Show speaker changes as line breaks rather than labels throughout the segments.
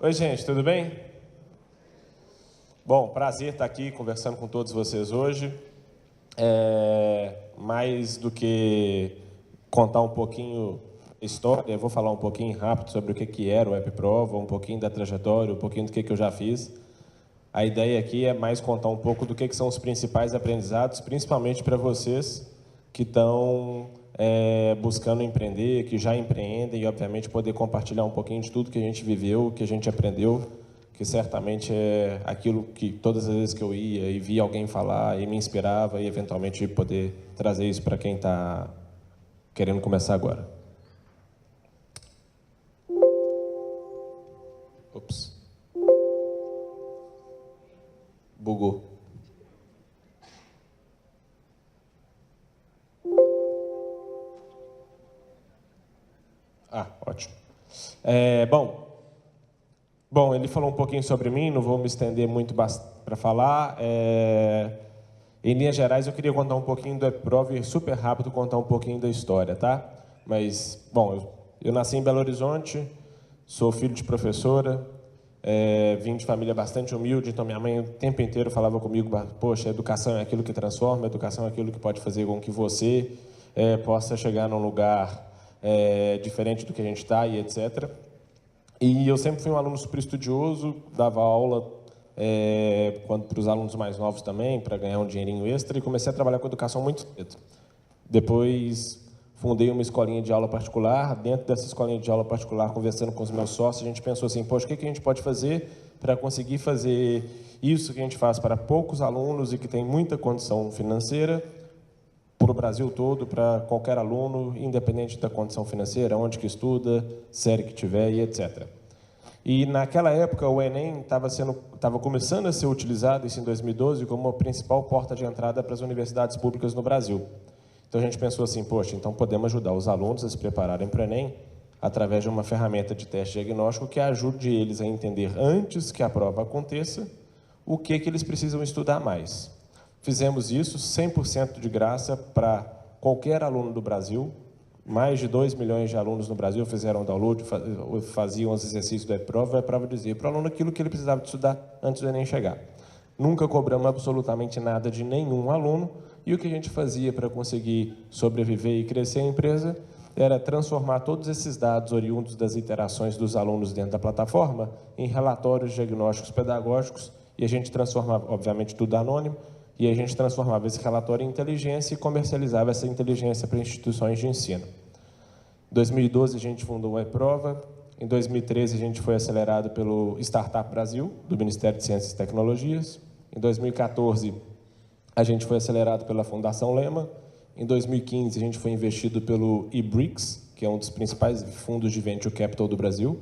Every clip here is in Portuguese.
Oi, gente, tudo bem? Bom, prazer estar aqui conversando com todos vocês hoje. Mais do que contar um pouquinho a história, eu vou falar um pouquinho rápido sobre o que era o WebProva, um pouquinho da trajetória, um pouquinho do que eu já fiz. A ideia aqui é mais contar um pouco do que são os principais aprendizados, principalmente para vocês que estão buscando empreender, que já empreendem e, obviamente, poder compartilhar um pouquinho de tudo que a gente viveu, que a gente aprendeu, que certamente é aquilo que todas as vezes que eu ia e via alguém falar e me inspirava e, eventualmente, poder trazer isso para quem está querendo começar agora. Ops. Bugou. Ótimo. Bom, ele falou um pouquinho sobre mim, não vou me estender muito para falar. Em linhas gerais, eu queria contar um pouquinho do WebProva e, super rápido, contar um pouquinho da história, tá? Mas, bom, eu nasci em Belo Horizonte, sou filho de professora, vim de família bastante humilde, então minha mãe o tempo inteiro falava comigo, poxa, educação é aquilo que transforma, educação é aquilo que pode fazer com que você possa chegar num lugar diferente do que a gente está e etc. E eu sempre fui um aluno super estudioso, dava aula para os alunos mais novos também, para ganhar um dinheirinho extra, e comecei a trabalhar com educação muito cedo. Depois fundei uma escolinha de aula particular. Dentro dessa escolinha de aula particular, conversando com os meus sócios, a gente pensou assim, poxa, o que a gente pode fazer para conseguir fazer isso que a gente faz para poucos alunos e que tem muita condição financeira, para o Brasil todo, para qualquer aluno, independente da condição financeira, onde que estuda, série que tiver e etc. E naquela época o Enem estava começando a ser utilizado, isso em 2012, como a principal porta de entrada para as universidades públicas no Brasil. Então a gente pensou assim, poxa, então podemos ajudar os alunos a se prepararem para o Enem através de uma ferramenta de teste diagnóstico que ajude eles a entender antes que a prova aconteça o que eles precisam estudar mais. Fizemos isso 100% de graça para qualquer aluno do Brasil. Mais de 2 milhões de alunos no Brasil fizeram download, faziam os exercícios do WebProva. O WebProva dizia para o aluno aquilo que ele precisava de estudar antes do Enem chegar. Nunca cobramos absolutamente nada de nenhum aluno, e o que a gente fazia para conseguir sobreviver e crescer a empresa era transformar todos esses dados oriundos das interações dos alunos dentro da plataforma em relatórios diagnósticos pedagógicos, e a gente transformava, obviamente, tudo anônimo, e a gente transformava esse relatório em inteligência e comercializava essa inteligência para instituições de ensino. Em 2012, a gente fundou o WebProva. Em 2013, a gente foi acelerado pelo Startup Brasil, do Ministério de Ciências e Tecnologias. Em 2014, a gente foi acelerado pela Fundação Lema. Em 2015, a gente foi investido pelo eBricks, que é um dos principais fundos de Venture Capital do Brasil.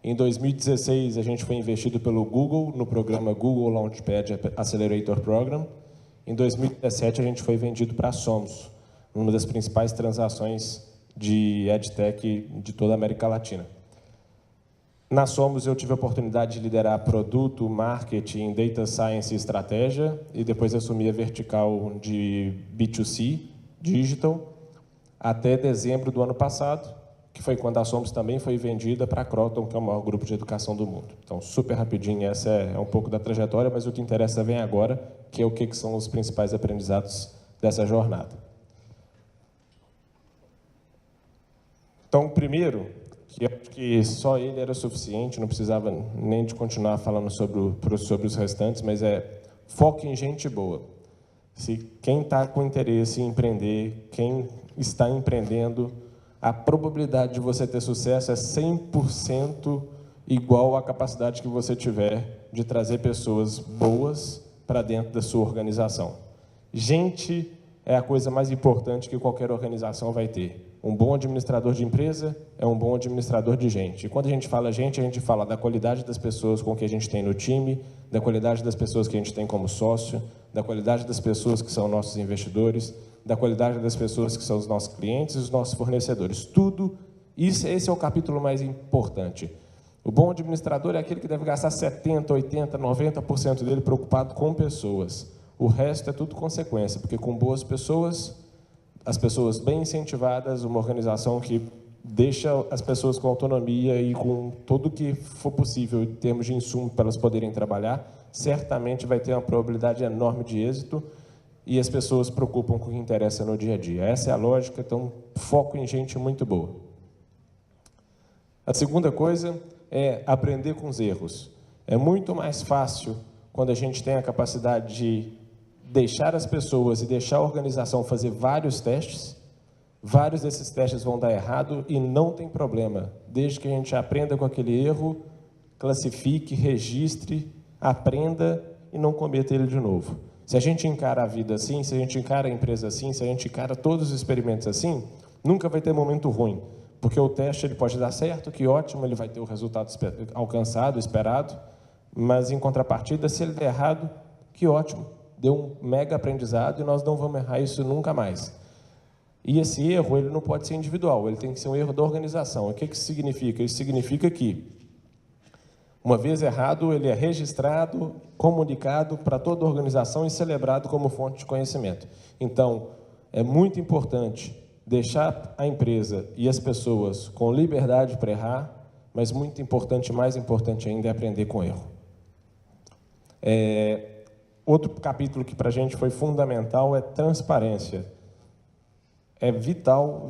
Em 2016, a gente foi investido pelo Google, no programa Google Launchpad Accelerator Program. Em 2017, a gente foi vendido para a Somos, uma das principais transações de EdTech de toda a América Latina. Na Somos, eu tive a oportunidade de liderar produto, marketing, data science e estratégia, e depois assumi a vertical de B2C, digital, até dezembro do ano passado, que foi quando a Somos também foi vendida para a Croton, que é o maior grupo de educação do mundo. Então, super rapidinho, essa é um pouco da trajetória, mas o que interessa vem agora, que é o que são os principais aprendizados dessa jornada. Então, primeiro, que eu acho que só ele era suficiente, não precisava nem de continuar falando sobre os restantes, mas foco em gente boa. Se quem está com interesse em empreender, quem está empreendendo, a probabilidade de você ter sucesso é 100% igual à capacidade que você tiver de trazer pessoas boas para dentro da sua organização. Gente é a coisa mais importante que qualquer organização vai ter. Um bom administrador de empresa é um bom administrador de gente. E quando a gente fala gente, a gente fala da qualidade das pessoas com que a gente tem no time, da qualidade das pessoas que a gente tem como sócio, da qualidade das pessoas que são nossos investidores, da qualidade das pessoas que são os nossos clientes e os nossos fornecedores. Tudo isso, esse é o capítulo mais importante. O bom administrador é aquele que deve gastar 70%, 80%, 90% dele preocupado com pessoas. O resto é tudo consequência, porque com boas pessoas, as pessoas bem incentivadas, uma organização que deixa as pessoas com autonomia e com tudo que for possível em termos de insumo para elas poderem trabalhar, certamente vai ter uma probabilidade enorme de êxito e as pessoas se preocupam com o que interessa no dia a dia. Essa é a lógica, então foco em gente muito boa. A segunda coisa é aprender com os erros. É muito mais fácil quando a gente tem a capacidade de deixar as pessoas e deixar a organização fazer vários testes. Vários desses testes vão dar errado e não tem problema, desde que a gente aprenda com aquele erro, classifique, registre, aprenda e não cometa ele de novo. Se a gente encara a vida assim, se a gente encara a empresa assim, se a gente encara todos os experimentos assim, nunca vai ter momento ruim, porque o teste ele pode dar certo, que ótimo, ele vai ter o resultado alcançado, esperado, mas em contrapartida, se ele der errado, que ótimo, deu um mega aprendizado e nós não vamos errar isso nunca mais. E esse erro ele não pode ser individual, ele tem que ser um erro da organização. O que isso significa? Isso significa que, uma vez errado, ele é registrado, comunicado para toda a organização e celebrado como fonte de conhecimento. Então, é muito importante deixar a empresa e as pessoas com liberdade para errar, mas muito importante, mais importante ainda, é aprender com erro. Outro capítulo que para a gente foi fundamental é transparência. É vital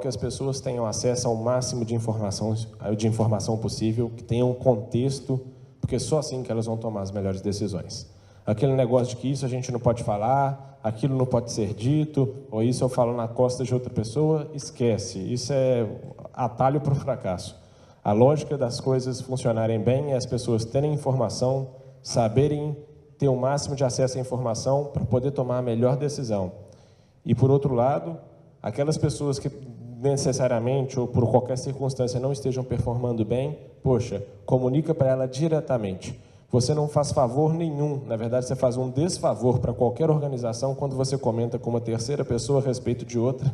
que as pessoas tenham acesso ao máximo de informação possível, que tenham contexto, porque só assim que elas vão tomar as melhores decisões. Aquele negócio de que isso a gente não pode falar, aquilo não pode ser dito, ou isso eu falo na costa de outra pessoa, esquece. Isso é atalho para o fracasso. A lógica das coisas funcionarem bem é as pessoas terem informação, saberem ter o máximo de acesso à informação para poder tomar a melhor decisão. E, por outro lado, aquelas pessoas que necessariamente ou por qualquer circunstância não estejam performando bem, poxa, comunica para ela diretamente. Você não faz favor nenhum, na verdade você faz um desfavor para qualquer organização quando você comenta com uma terceira pessoa a respeito de outra,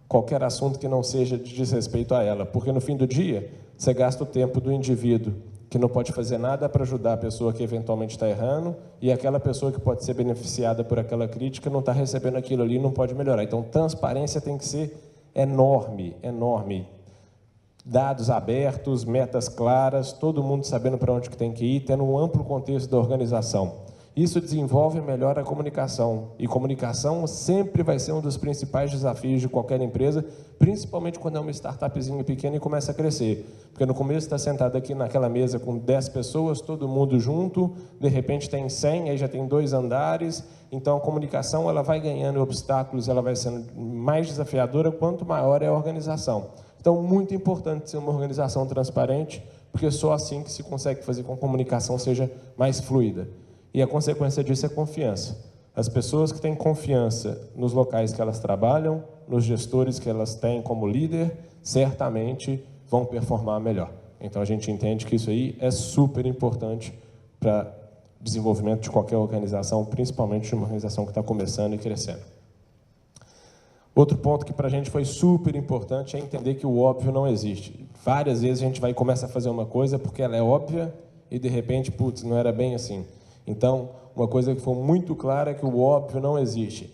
qualquer assunto que não seja de desrespeito a ela, porque no fim do dia você gasta o tempo do indivíduo que não pode fazer nada para ajudar a pessoa que eventualmente está errando, e aquela pessoa que pode ser beneficiada por aquela crítica não está recebendo aquilo ali e não pode melhorar. Então, transparência tem que ser enorme, enorme. Dados abertos, metas claras, todo mundo sabendo para onde que tem que ir, tendo um amplo contexto da organização. Isso desenvolve e melhora a comunicação. E comunicação sempre vai ser um dos principais desafios de qualquer empresa, principalmente quando é uma startupzinha pequena e começa a crescer. Porque no começo está sentado aqui naquela mesa com 10 pessoas, todo mundo junto, de repente tem 100, aí já tem 2 andares. Então a comunicação ela vai ganhando obstáculos, ela vai sendo mais desafiadora quanto maior é a organização. Então, muito importante ser uma organização transparente, porque só assim que se consegue fazer com que a comunicação seja mais fluida. E a consequência disso é confiança. As pessoas que têm confiança nos locais que elas trabalham, nos gestores que elas têm como líder, certamente vão performar melhor. Então, a gente entende que isso aí é super importante para o desenvolvimento de qualquer organização, principalmente de uma organização que está começando e crescendo. Outro ponto que para a gente foi super importante é entender que o óbvio não existe. Várias vezes a gente vai e começa a fazer uma coisa porque ela é óbvia e, de repente, putz, não era bem assim. Então, uma coisa que foi muito clara é que o óbvio não existe.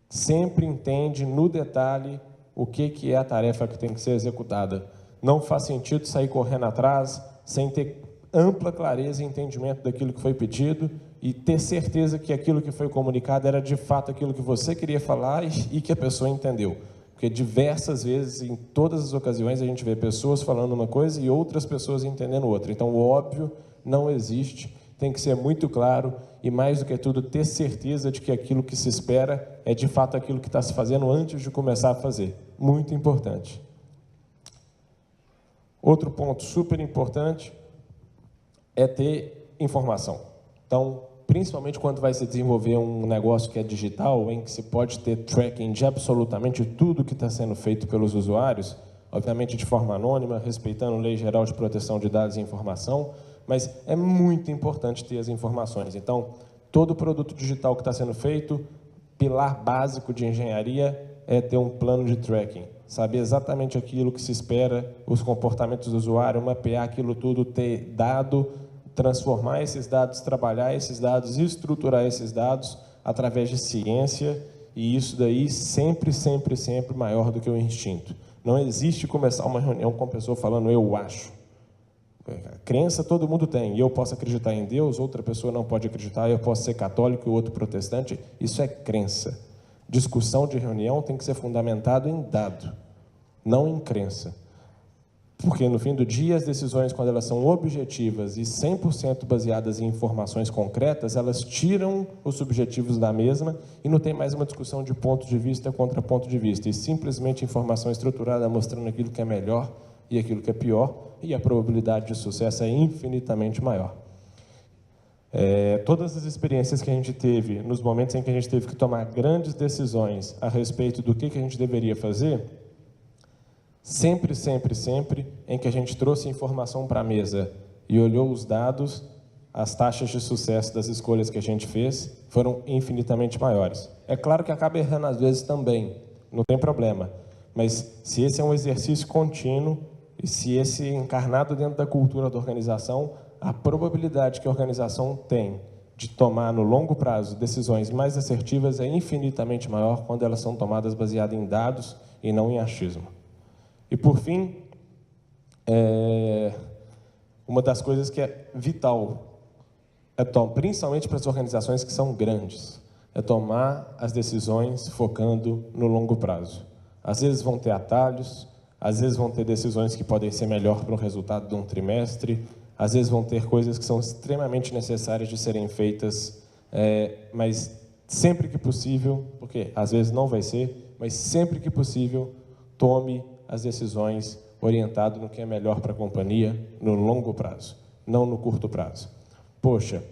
Sempre entende no detalhe o que é a tarefa que tem que ser executada. Não faz sentido sair correndo atrás sem ter ampla clareza e entendimento daquilo que foi pedido e ter certeza que aquilo que foi comunicado era de fato aquilo que você queria falar e que a pessoa entendeu. Porque diversas vezes, em todas as ocasiões, a gente vê pessoas falando uma coisa e outras pessoas entendendo outra. Então, o óbvio não existe, tem que ser muito claro e, mais do que tudo, ter certeza de que aquilo que se espera é de fato aquilo que está se fazendo antes de começar a fazer. Muito importante. Outro ponto super importante é ter informação. Então, principalmente quando vai se desenvolver um negócio que é digital, em que se pode ter tracking de absolutamente tudo que está sendo feito pelos usuários, obviamente de forma anônima, respeitando a Lei Geral de Proteção de Dados e Informação, mas é muito importante ter as informações. Então, todo produto digital que está sendo feito, pilar básico de engenharia é ter um plano de tracking, saber exatamente aquilo que se espera, os comportamentos do usuário, mapear aquilo tudo, ter dado, transformar esses dados, trabalhar esses dados, estruturar esses dados através de ciência e isso daí sempre, sempre, sempre maior do que o instinto. Não existe começar uma reunião com a pessoa falando eu acho. Crença todo mundo tem, e eu posso acreditar em Deus, outra pessoa não pode acreditar, eu posso ser católico e outro protestante, isso é crença. Discussão de reunião tem que ser fundamentado em dado, não em crença. Porque, no fim do dia, as decisões, quando elas são objetivas e 100% baseadas em informações concretas, elas tiram os subjetivos da mesma e não tem mais uma discussão de ponto de vista contra ponto de vista, e simplesmente informação estruturada mostrando aquilo que é melhor e aquilo que é pior, e a probabilidade de sucesso é infinitamente maior. Todas as experiências que a gente teve, nos momentos em que a gente teve que tomar grandes decisões a respeito do que a gente deveria fazer, sempre, sempre, sempre, em que a gente trouxe informação para a mesa e olhou os dados, as taxas de sucesso das escolhas que a gente fez foram infinitamente maiores. É claro que acaba errando às vezes também, não tem problema, mas se esse é um exercício contínuo e se esse é encarnado dentro da cultura da organização, a probabilidade que a organização tem de tomar no longo prazo decisões mais assertivas é infinitamente maior quando elas são tomadas baseadas em dados e não em achismo. E, por fim, uma das coisas que é vital, principalmente para as organizações que são grandes, é tomar as decisões focando no longo prazo. Às vezes vão ter atalhos, às vezes vão ter decisões que podem ser melhor para o resultado de um trimestre, às vezes vão ter coisas que são extremamente necessárias de serem feitas, mas sempre que possível, porque às vezes não vai ser, mas sempre que possível, tome as decisões orientado no que é melhor para a companhia no longo prazo, não no curto prazo. Poxa,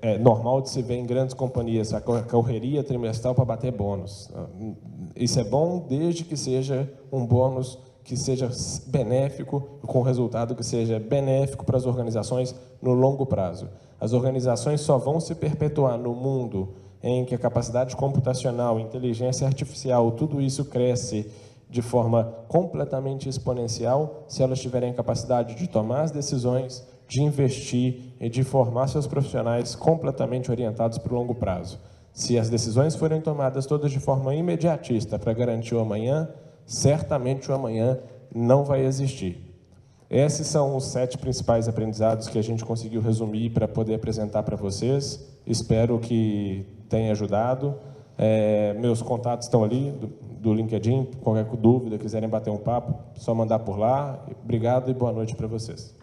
é normal de se ver em grandes companhias a correria trimestral para bater bônus. Isso é bom desde que seja um bônus que seja benéfico, com resultado que seja benéfico para as organizações no longo prazo. As organizações só vão se perpetuar no mundo em que a capacidade computacional, inteligência artificial, tudo isso cresce de forma completamente exponencial, se elas tiverem capacidade de tomar as decisões, de investir e de formar seus profissionais completamente orientados para o longo prazo. Se as decisões forem tomadas todas de forma imediatista para garantir o amanhã, certamente o amanhã não vai existir. Esses são os 7 principais aprendizados que a gente conseguiu resumir para poder apresentar para vocês. Espero que tenha ajudado. Meus contatos estão ali, do LinkedIn. Qualquer dúvida, quiserem bater um papo, só mandar por lá. Obrigado e boa noite para vocês.